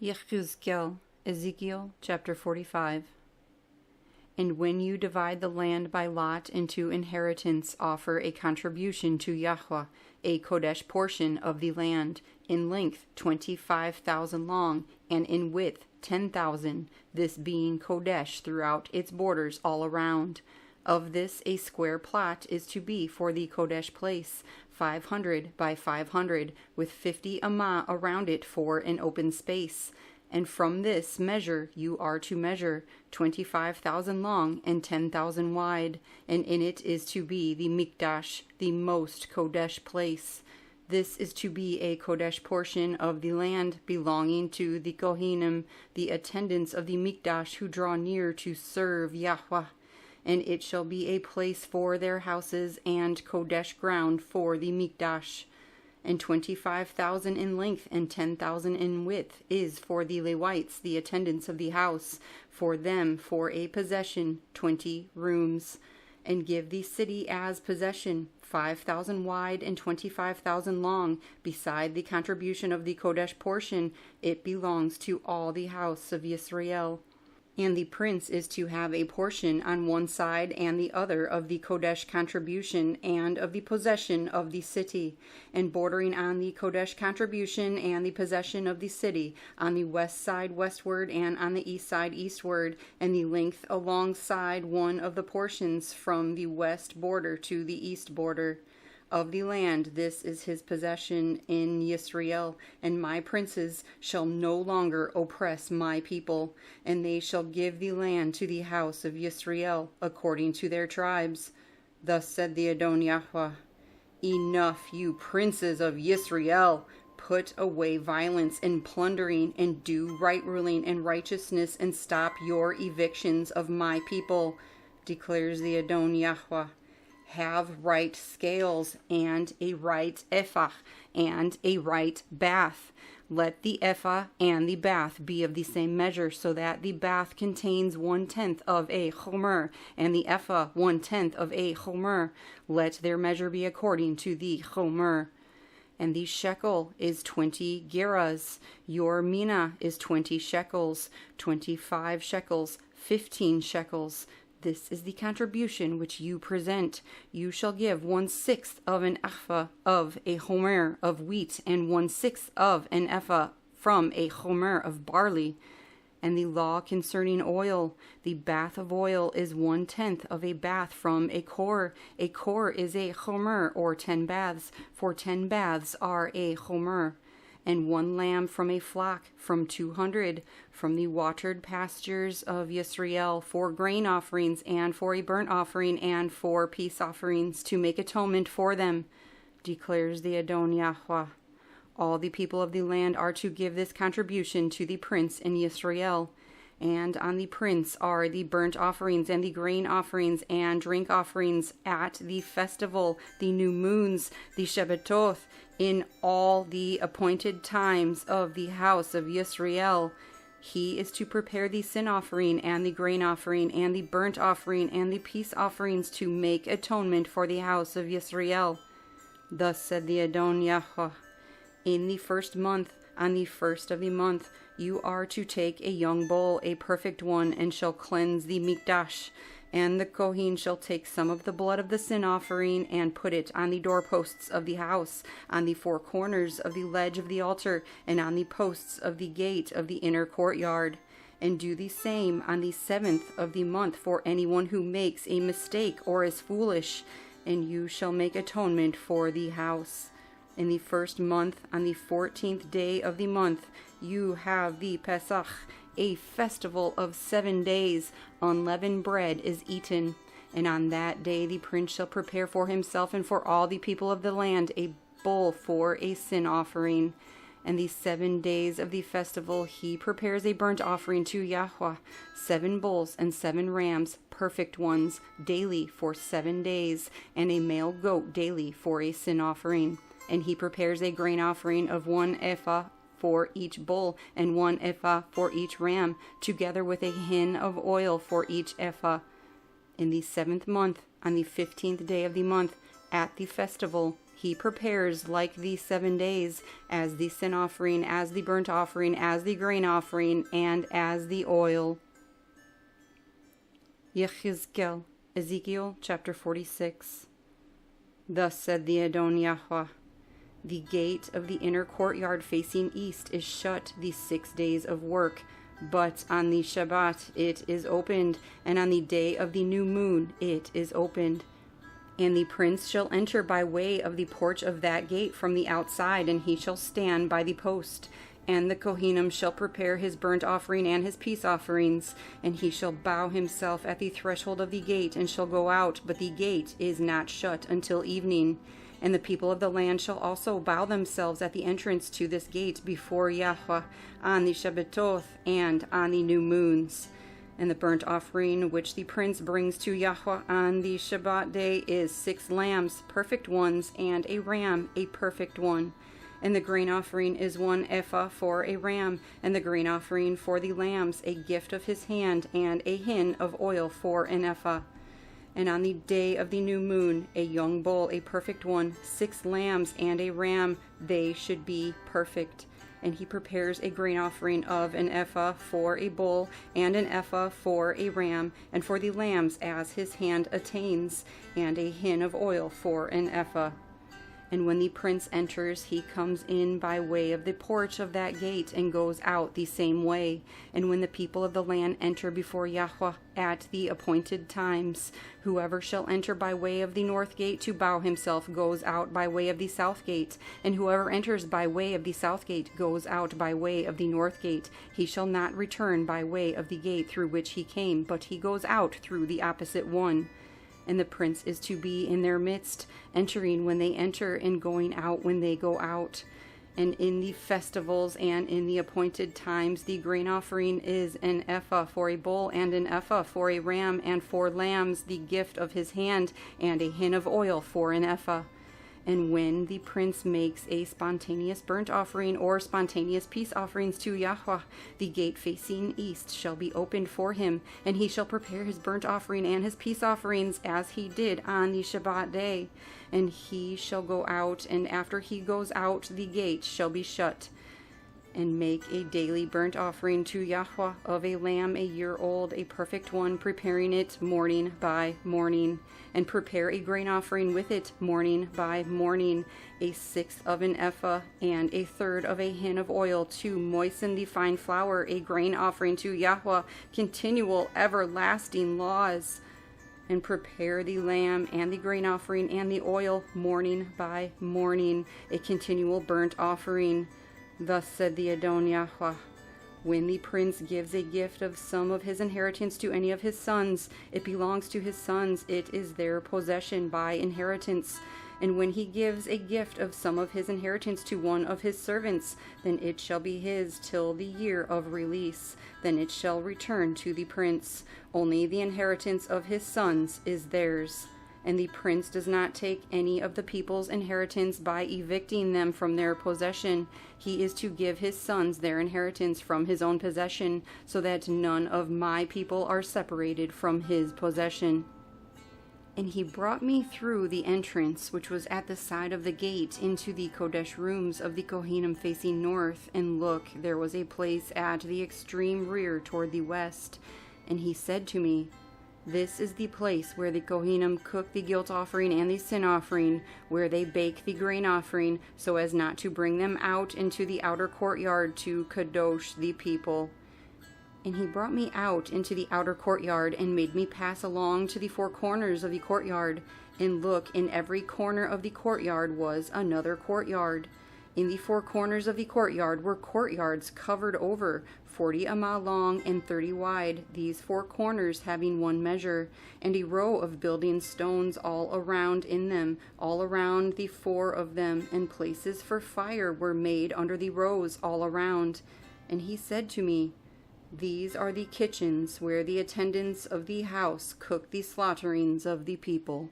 Yehezqel, Ezekiel chapter 45. And when you divide the land by lot into inheritance, offer a contribution to Yahuah, a kodesh portion of the land, in length 25,000 long, and in width 10,000, this being kodesh throughout its borders all around. Of this a square plot is to be for the kodesh place, 500 by 500, with 50 amah around it for an open space. And from this measure you are to measure 25,000 long and 10,000 wide, and in it is to be the mikdash, the most kodesh place. This is to be a kodesh portion of the land belonging to the Kohanim, the attendants of the mikdash who draw near to serve Yahuah. And it shall be a place for their houses and kodesh ground for the mikdash. And 25,000 in length and 10,000 in width is for the Levites, the attendants of the house, for them for a possession 20 rooms. And give the city as possession 5,000 wide and 25,000 long. Beside the contribution of the kodesh portion, it belongs to all the house of Yisra'el. And the prince is to have a portion on one side and the other of the kodesh contribution and of the possession of the city, and bordering on the kodesh contribution and the possession of the city, on the west side westward and on the east side eastward, and the length alongside one of the portions from the west border to the east border of the land. This is his possession in Yisra'el, and my princes shall no longer oppress my people, and they shall give the land to the house of Yisra'el according to their tribes. Thus said the Adon Yahuah, Enough, you princes of Yisra'el! Put away violence and plundering, and do right ruling and righteousness, and stop your evictions of my people, declares the Adon Yahuah. Have right scales, and a right ephah, and a right bath. Let the ephah and the bath be of the same measure, so that the bath contains 1/10 of a chomer, and the ephah 1/10 of a chomer. Let their measure be according to the chomer. And the shekel is 20 gerahs. Your mina is 20 shekels, 25 shekels, 15 shekels. This is the contribution which you present. You shall give 1/6 of an ephah of a homer of wheat, and 1/6 of an ephah from a homer of barley. And the law concerning oil, the bath of oil is 1/10 of a bath from a kor. A kor is a homer, or 10 baths, for 10 baths are a homer. And 1 lamb from a flock, from 200, from the watered pastures of Yisra'el, for grain offerings, and for a burnt offering, and for peace offerings, to make atonement for them, declares the Adon Yahuah. All the people of the land are to give this contribution to the prince in Yisra'el. And on the prince are the burnt offerings and the grain offerings and drink offerings at the festival, the new moons, the Shebbatoth, in all the appointed times of the house of Yisra'el. He is to prepare the sin offering and the grain offering and the burnt offering and the peace offerings to make atonement for the house of Yisra'el. Thus said the Adon Yahuah, in the first month, on the first of the month, you are to take a young bull, a perfect one, and shall cleanse the mikdash. And the Kohen shall take some of the blood of the sin offering, and put it on the doorposts of the house, on the 4 corners of the ledge of the altar, and on the posts of the gate of the inner courtyard. And do the same on the 7th of the month for anyone who makes a mistake or is foolish, and you shall make atonement for the house. In the first month, on the 14th day of the month, you have the Pesach, a festival of 7 days. Unleavened bread is eaten. And on that day the prince shall prepare for himself and for all the people of the land a bull for a sin offering. And the 7 days of the festival he prepares a burnt offering to Yahuah, 7 bulls and 7 rams, perfect ones, daily for 7 days, and a male goat daily for a sin offering. And he prepares a grain offering of 1 ephah for each bull, and 1 ephah for each ram, together with a hin of oil for each ephah. In the 7th month, on the 15th day of the month, at the festival, he prepares like these 7 days, as the sin offering, as the burnt offering, as the grain offering, and as the oil. Yehezqel, Ezekiel chapter 46. Thus said the Adon Yahuah, the gate of the inner courtyard facing east is shut these 6 days of work, but on the Shabbat it is opened, and on the day of the new moon it is opened. And the prince shall enter by way of the porch of that gate from the outside, and he shall stand by the post. And the Kohanim shall prepare his burnt offering and his peace offerings, and he shall bow himself at the threshold of the gate, and shall go out, but the gate is not shut until evening. And the people of the land shall also bow themselves at the entrance to this gate before Yahuah on the Shabbatoth and on the new moons. And the burnt offering which the prince brings to Yahuah on the Shabbat day is 6 lambs, perfect ones, and a ram, a perfect one. And the grain offering is 1 ephah for a ram, and the grain offering for the lambs, a gift of his hand, and a hin of oil for an ephah. And on the day of the new moon, a young bull, a perfect one, 6 lambs, and a ram, they should be perfect. And he prepares a grain offering of an ephah for a bull, and an ephah for a ram, and for the lambs as his hand attains, and a hin of oil for an ephah. And when the prince enters, he comes in by way of the porch of that gate, and goes out the same way. And when the people of the land enter before Yahuah at the appointed times, whoever shall enter by way of the north gate to bow himself goes out by way of the south gate. And whoever enters by way of the south gate goes out by way of the north gate. He shall not return by way of the gate through which he came, but he goes out through the opposite one. And the prince is to be in their midst, entering when they enter, and going out when they go out. And in the festivals and in the appointed times, the grain offering is an ephah for a bull, and an ephah for a ram, and 4 lambs, the gift of his hand, and a hin of oil for an ephah. And when the prince makes a spontaneous burnt offering or spontaneous peace offerings to Yahuah, the gate facing east shall be opened for him, and he shall prepare his burnt offering and his peace offerings as he did on the Shabbat day. And he shall go out, and after he goes out, the gate shall be shut. And make a daily burnt offering to Yahuah of a lamb 1 year old, a perfect one, preparing it morning by morning. And prepare a grain offering with it morning by morning, 1/6 of an ephah, and 1/3 of a hin of oil to moisten the fine flour, a grain offering to Yahuah, continual everlasting laws. And prepare the lamb and the grain offering and the oil morning by morning, a continual burnt offering. Thus said the Adon Yahuah, when the prince gives a gift of some of his inheritance to any of his sons, it belongs to his sons, it is their possession by inheritance. And when he gives a gift of some of his inheritance to one of his servants, then it shall be his till the year of release. Then it shall return to the prince. Only the inheritance of his sons is theirs. And the prince does not take any of the people's inheritance by evicting them from their possession. He is to give his sons their inheritance from his own possession, so that none of my people are separated from his possession. And he brought me through the entrance, which was at the side of the gate, into the Kodesh rooms of the Kohanim facing north. And look, there was a place at the extreme rear toward the west. And he said to me, this is the place where the Kohanim cook the guilt offering and the sin offering, where they bake the grain offering, so as not to bring them out into the outer courtyard to kadosh the people. And he brought me out into the outer courtyard, and made me pass along to the 4 corners of the courtyard. And look, in every corner of the courtyard was another courtyard. In the 4 corners of the courtyard were courtyards covered over, 40 amah long and 30 wide, these 4 corners having 1 measure, and a row of building stones all around in them, all around the 4 of them, and places for fire were made under the rows all around. And he said to me, these are the kitchens where the attendants of the house cook the slaughterings of the people.